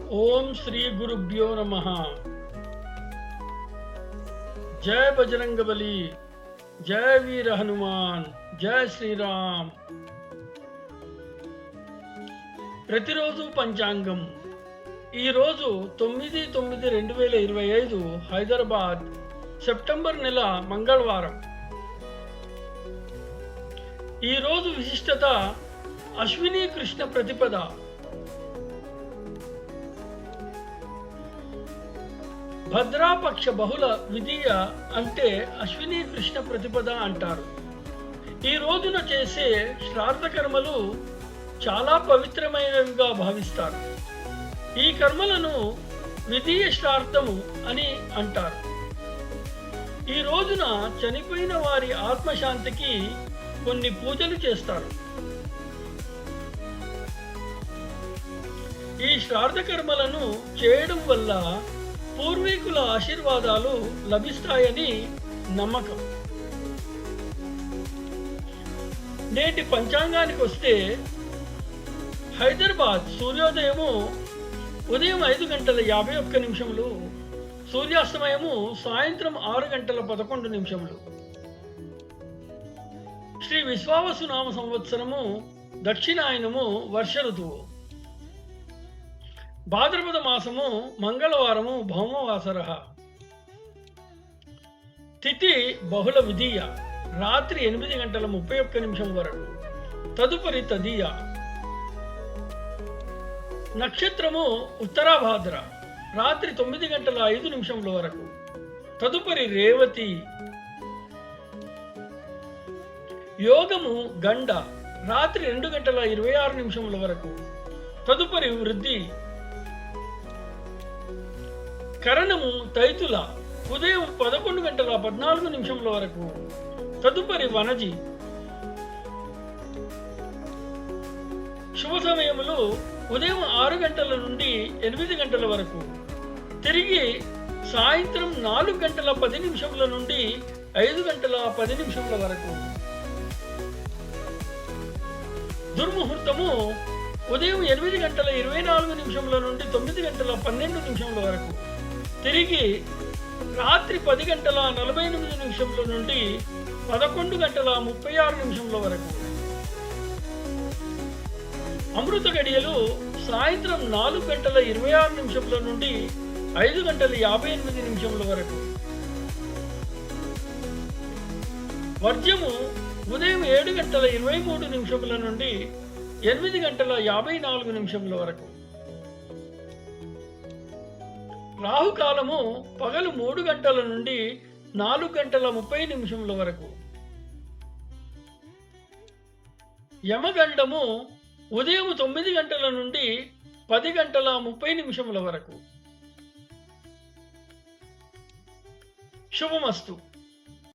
ओम श्री गुरुभ्यो नमः। जय बजरंग बली, जय वीर हनुमान, जय శ్రీరామ్। ప్రతిరోజు పంచాంగం। ఈరోజు 9/9/2025 హైదరాబాద్, సెప్టెంబర్ నెల, మంగళవారం। ఈరోజు విశిష్టత అశ్విని కృష్ణ ప్రతిపద। భద్రాపక్ష బహుళ విధియ అంటే అశ్విని కృష్ణ ప్రతిపద అంటారు। ఈ రోజున చేసే శ్రాద్ధ కర్మలు చాలా పవిత్రమైనవిగా భావిస్తారు। ఈ కర్మలను విధియ శ్రాద్ధము అని అంటారు। ఈ రోజున చనిపోయిన వారి ఆత్మశాంతికి కొన్ని పూజలు చేస్తారు। ఈ శ్రాద్ధ కర్మలను చేయడం వల్ల పూర్వీకుల ఆశీర్వాదాలు లభిస్తాయని నమ్మకం। నేటి పంచాంగానికి వస్తే, హైదరాబాద్ సూర్యోదయము ఉదయం 5:51, సూర్యాస్తమయము సాయంత్రం 6:11। శ్రీ విశ్వావసు నామ సంవత్సరము దక్షిణాయనము వర్ష ఋతువు। భాద్రపద మాసము మంగళవారము భౌమవాసర। తిథి బహుళ విధియ, రాత్రి 8:31 వరకు, తదుపరి తదియ। నక్షత్రము ఉత్తరాభాద్ర, రాత్రి 9:05 వరకు, తదుపరి రేవతి। యోగము గండ, రాత్రి 2:26 వరకు, తదుపరి వృద్ధి। కరణము తైతుల, ఉదయం 11:14 వరకు, తదుపరి వనజి। శుభ సమయములు ఉదయం 6 గంటల నుండి 8 గంటల వరకు, తిరిగి సాయంత్రం 4:10 నుండి 5:10 వరకు। దుర్ముహూర్తము ఉదయం 8:24 నుండి 9:12 వరకు, తిరిగి రాత్రి 10:48 నుండి 11:36 వరకు। అమృత గడియలు సాయంత్రం 4:26 నుండి 5:58 వరకు। వర్జ్యము ఉదయం 7:23 నుండి 8:54 వరకు। రాహుకాలము పగలు 3 గంటల నుండి 4:30 వరకు। యమగండము ఉదయం 9 గంటల నుండి 10:30 వరకు। శుభమస్తు।